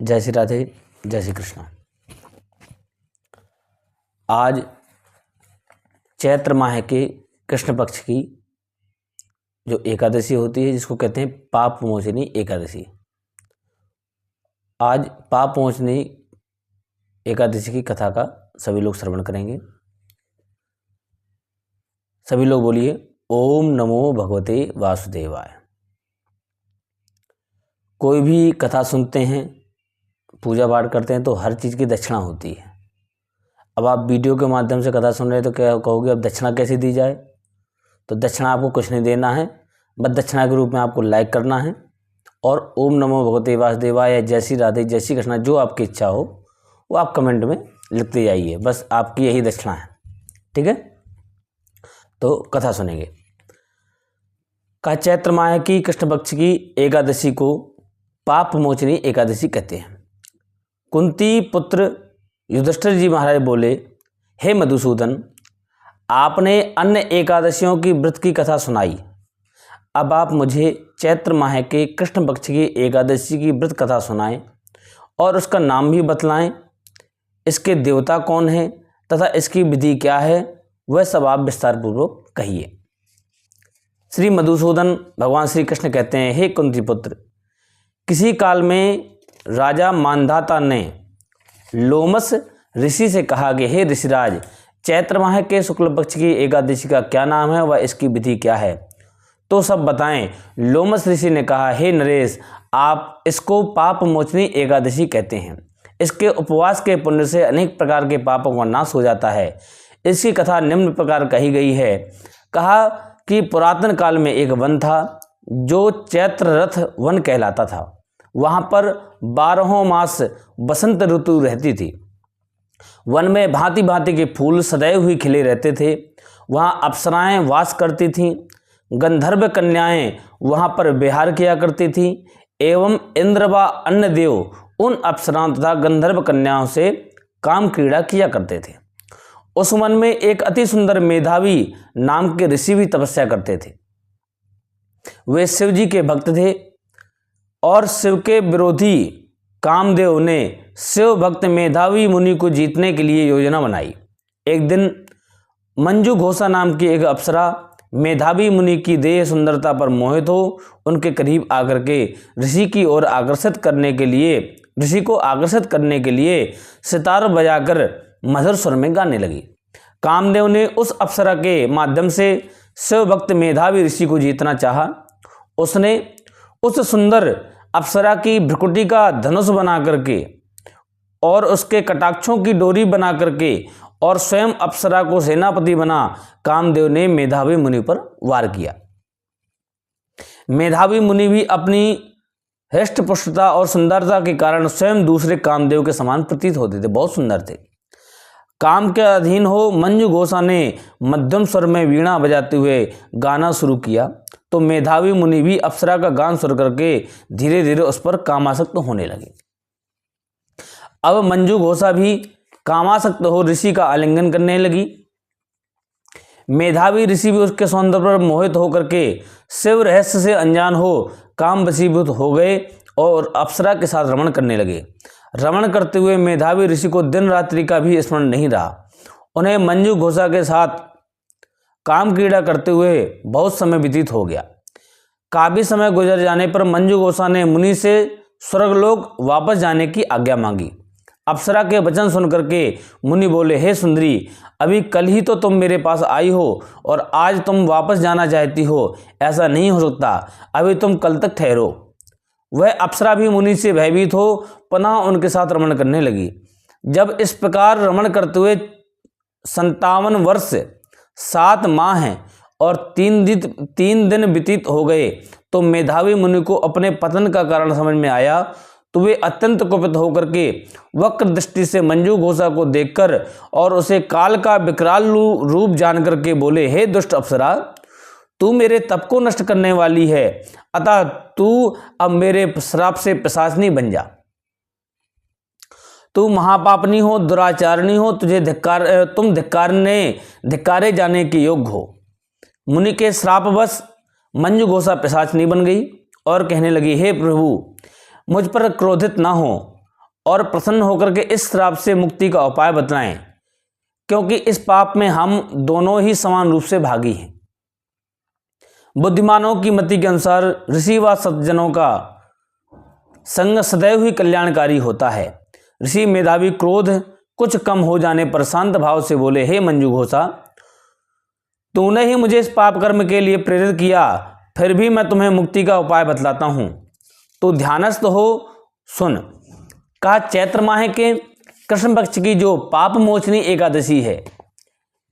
जय श्री राधे, जय श्री कृष्ण। आज चैत्र माह के कृष्ण पक्ष की जो एकादशी होती है, जिसको कहते हैं पाप मोचनी एकादशी। आज पाप मोचनी एकादशी की कथा का सभी लोग श्रवण करेंगे। सभी लोग बोलिए ओम नमो भगवते वासुदेवाय। कोई भी कथा सुनते हैं, पूजा पाठ करते हैं तो हर चीज़ की दक्षिणा होती है। अब आप वीडियो के माध्यम से कथा सुन रहे हैं तो क्या कहोगे, अब दक्षिणा कैसे दी जाए? तो दक्षिणा आपको कुछ नहीं देना है, बस दक्षिणा के रूप में आपको लाइक करना है और ओम नमो भगवते वासुदेवाय या जय श्री राधे, जय श्री कृष्ण, जो आपकी इच्छा हो वो आप कमेंट में लिखते जाइए। बस आपकी यही दक्षिणा है, ठीक है? तो कथा सुनेंगे। का चैत्र माह की कृष्ण पक्ष की एकादशी को पाप मोचनी एकादशी कहते हैं। कुंती पुत्र युधिष्ठिर जी महाराज बोले, हे मधुसूदन, आपने अन्य एकादशियों की व्रत की कथा सुनाई, अब आप मुझे चैत्र माह के कृष्ण पक्ष की एकादशी की व्रत कथा सुनाएं और उसका नाम भी बतलाएं, इसके देवता कौन हैं तथा इसकी विधि क्या है, वह सब आप विस्तार पूर्वक कहिए। श्री मधुसूदन भगवान श्री कृष्ण कहते हैं, हे कुंती पुत्र, किसी काल में राजा मांधाता ने लोमस ऋषि से कहा कि हे ऋषिराज, चैत्र माह के शुक्ल पक्ष की एकादशी का क्या नाम है व इसकी विधि क्या है, तो सब बताएं। लोमस ऋषि ने कहा, हे नरेश, आप इसको पाप मोचनी एकादशी कहते हैं। इसके उपवास के पुण्य से अनेक प्रकार के पापों का नाश हो जाता है। इसकी कथा निम्न प्रकार कही गई है। कहा कि पुरातन काल में एक वन था जो चैत्र रथ वन कहलाता था। वहाँ पर 12 मास बसंत ऋतु रहती थी। वन में भांति भांति के फूल सदैव ही खिले रहते थे। वहाँ अप्सराएं वास करती थीं। गंधर्व कन्याएं वहाँ पर विहार किया करती थीं एवं इंद्र व अन्य देव उन अप्सराओं तथा गंधर्व कन्याओं से काम क्रीड़ा किया करते थे। उस वन में एक अति सुंदर मेधावी नाम के ऋषि भी तपस्या करते थे। वे शिव जी के भक्त थे और शिव के विरोधी कामदेव ने शिव भक्त मेधावी मुनि को जीतने के लिए योजना बनाई। एक दिन मंजू घोषा नाम की एक अप्सरा मेधावी मुनि की देह सुंदरता पर मोहित हो उनके करीब आकर के ऋषि की ओर ऋषि को आकर्षित करने के लिए सितार बजाकर मधुर स्वर में गाने लगी। कामदेव ने उस अप्सरा के माध्यम से शिव भक्त मेधावी ऋषि को जीतना चाहा। उसने उस सुंदर अप्सरा की भ्रुकुटी का धनुष बना करके और उसके कटाक्षों की डोरी बना करके और स्वयं अप्सरा को सेनापति बना कामदेव ने मेधावी मुनि पर वार किया। मेधावी मुनि भी अपनी हृष्ट पुष्टता और सुंदरता के कारण स्वयं दूसरे कामदेव के समान प्रतीत होते थे, बहुत सुंदर थे। काम के अधीन हो मंजू घोषा ने मध्यम स्वर में वीणा बजाते हुए गाना शुरू किया तो मेधावी मुनि भी अप्सरा का गान सुन करके धीरे धीरे उस पर कामासक्त होने लगे। अब मंजू घोषा भी कामासक्त हो ऋषि का आलिंगन करने लगी। मेधावी ऋषि भी उसके सौंदर्य पर मोहित होकर के शिव रहस्य से अनजान हो काम वशीभूत हो गए और अप्सरा के साथ रमण करने लगे। रमण करते हुए मेधावी ऋषि को दिन रात्रि का भी स्मरण नहीं रहा। उन्हें मंजू घोषा के साथ काम क्रीड़ा करते हुए बहुत समय व्यतीत हो गया। काफी समय गुजर जाने पर मंजू घोषा ने मुनि से स्वर्गलोक वापस जाने की आज्ञा मांगी। अप्सरा के वचन सुनकर के मुनि बोले, हे सुंदरी, अभी कल ही तो तुम मेरे पास आई हो और आज तुम वापस जाना चाहती हो, ऐसा नहीं हो सकता, अभी तुम कल तक ठहरो। वह अप्सरा भी मुनि से भयभीत हो पुनः उनके साथ रमण करने लगी। जब इस प्रकार रमण करते हुए 57 वर्ष 7 माह और 3 दिन व्यतीत हो गए तो मेधावी मुनि को अपने पतन का कारण समझ में आया। तो वे अत्यंत कुपित होकर के वक्र दृष्टि से मंजू घोषा को देखकर और उसे काल का विकराल रूप जान करके बोले, हे दुष्ट अप्सरा, तू मेरे तप को नष्ट करने वाली है, अतः तू अब मेरे श्राप से पिशाचनी बन जा। तू महापापनी हो, दुराचारणी हो, तुम धिक्कारे जाने के योग्य हो। मुनि के श्रापवश मंजू घोषा पिशाचनी बन गई और कहने लगी, हे प्रभु, मुझ पर क्रोधित ना हो और प्रसन्न होकर के इस श्राप से मुक्ति का उपाय बतलाएं, क्योंकि इस पाप में हम दोनों ही समान रूप से भागी हैं। बुद्धिमानों की मति के अनुसार ऋषि व सज्जनों का संग सदैव ही कल्याणकारी होता है। ऋषि मेधावी क्रोध कुछ कम हो जाने पर शांत भाव से बोले, हे मंजूघोषा, तूने ही मुझे इस पाप कर्म के लिए प्रेरित किया, फिर भी मैं तुम्हें मुक्ति का उपाय बतलाता हूँ। तो ध्यानस्थ हो, सुन। कहा, चैत्र माह के कृष्ण पक्ष की जो पाप मोचनी एकादशी है,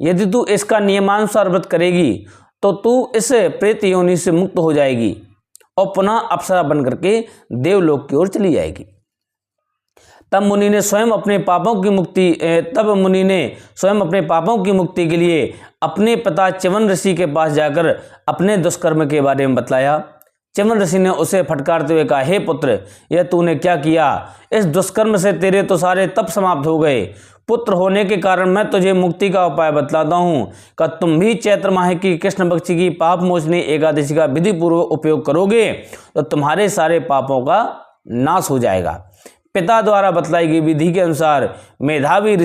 यदि तू इसका नियमानुसार व्रत करेगी तो तू इस प्रेत योनि से मुक्त हो जाएगी और पुनः अप्सरा बन करके देवलोक की ओर चली जाएगी। तब मुनि ने स्वयं अपने पापों की मुक्ति के लिए अपने पिता च्यवन ऋषि के पास जाकर अपने दुष्कर्म के बारे में बतलाया। च्यवन ऋषि ने उसे फटकारते हुए कहा, हे पुत्र, यह तूने क्या किया? इस दुष्कर्म से तेरे तो सारे तप समाप्त हो गए। पुत्र होने के कारण मैं तुझे मुक्ति का उपाय बतलाता हूँ। का तुम भी चैत्र माह की कृष्ण पक्ष की पाप मोचनी एकादशी का विधि पूर्वक उपयोग करोगे तो तुम्हारे सारे पापों का नाश हो जाएगा। पिता द्वारा बतलाई गई विधि के अनुसार मेधावी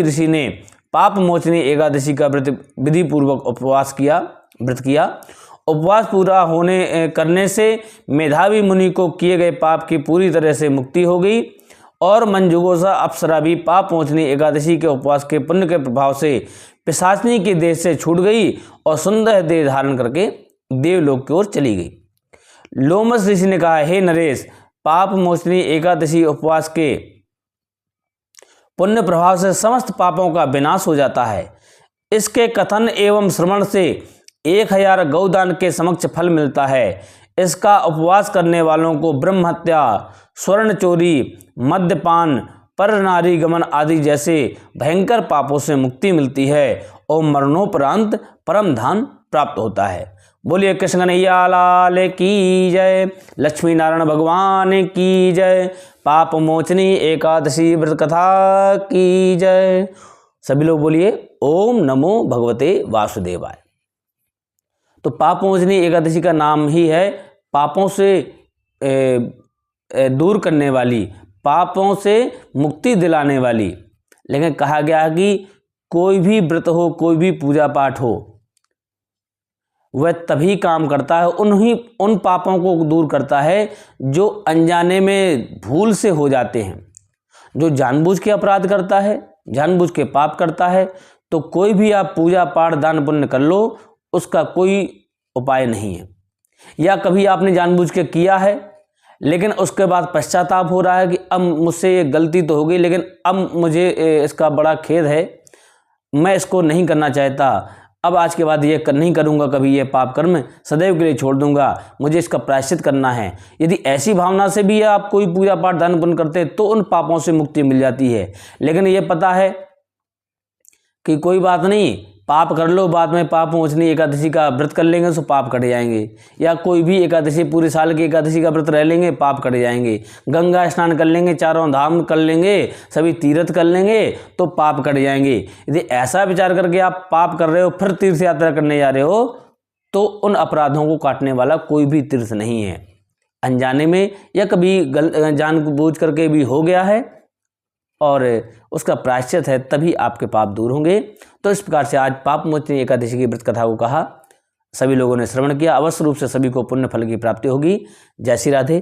ऋषि ने पाप मोचनी एकादशी का विधि पूर्वक व्रत किया। उपवास पूरा करने से मेधावी मुनि को किए गए पाप की पूरी तरह से मुक्ति हो गई और मंजूघोषा अप्सरा भी पाप मोचनी एकादशी के उपवास के पुण्य के प्रभाव से पिशाचनी के देश से छूट गई और सुंदर देह धारण करके देवलोक की ओर चली गई। लोमस ऋषि ने कहा, हे नरेश, पाप मोचनी एकादशी उपवास के पुण्य प्रभाव से समस्त पापों का विनाश हो जाता है। इसके कथन एवं श्रवण से 1000 गौदान के समक्ष फल मिलता है। इसका उपवास करने वालों को ब्रह्म हत्या, स्वर्ण चोरी, मद्यपान, पर नारी गमन आदि जैसे भयंकर पापों से मुक्ति मिलती है और मरणोपरांत परम धाम प्राप्त होता है। बोलिए कृष्ण कन्हैया लाल की जय, लक्ष्मी नारायण भगवान की जय, पाप मोचनी एकादशी व्रत कथा की जय। सभी लोग बोलिए ओम नमो भगवते वासुदेवाय। तो पाप मोचनी एकादशी का नाम ही है पापों से दूर करने वाली, पापों से मुक्ति दिलाने वाली। लेकिन कहा गया है कि कोई भी व्रत हो, कोई भी पूजा पाठ हो, वह तभी काम करता है, उन पापों को दूर करता है जो अनजाने में भूल से हो जाते हैं। जो जानबूझ के अपराध करता है, जानबूझ के पाप करता है, तो कोई भी आप पूजा पाठ दान पुण्य कर लो, उसका कोई उपाय नहीं है। या कभी आपने जानबूझ के किया है लेकिन उसके बाद पश्चाताप हो रहा है कि अब मुझसे ये गलती तो हो गई, लेकिन अब मुझे इसका बड़ा खेद है, मैं इसको नहीं करना चाहता, अब आज के बाद ये नहीं करूँगा कभी, ये पाप कर्म सदैव के लिए छोड़ दूंगा, मुझे इसका प्रायश्चित करना है। यदि ऐसी भावना से भी आप कोई पूजा पाठ दान पुण्य करते तो उन पापों से मुक्ति मिल जाती है। लेकिन ये पता है कि कोई बात नहीं, पाप कर लो, बाद में पाप मोचनी एकादशी का व्रत कर लेंगे तो पाप कट जाएंगे। या कोई भी एकादशी, पूरे साल की एकादशी का व्रत रह लेंगे, पाप कट जाएंगे। गंगा स्नान कर लेंगे, चारों धाम कर लेंगे, सभी तीर्थ कर लेंगे तो पाप कट जाएंगे। यदि ऐसा विचार करके आप पाप कर रहे हो फिर तीर्थ यात्रा करने जा रहे हो तो उन अपराधों को काटने वाला कोई भी तीर्थ नहीं है। अनजाने में या कभी जानबूझ करके भी हो गया है और उसका प्रायश्चित है, तभी आपके पाप दूर होंगे। तो इस प्रकार से आज पाप मोचनी एकादशी की व्रत कथा को कहा, सभी लोगों ने श्रवण किया, अवश्य रूप से सभी को पुण्य फल की प्राप्ति होगी। जय श्री राधे।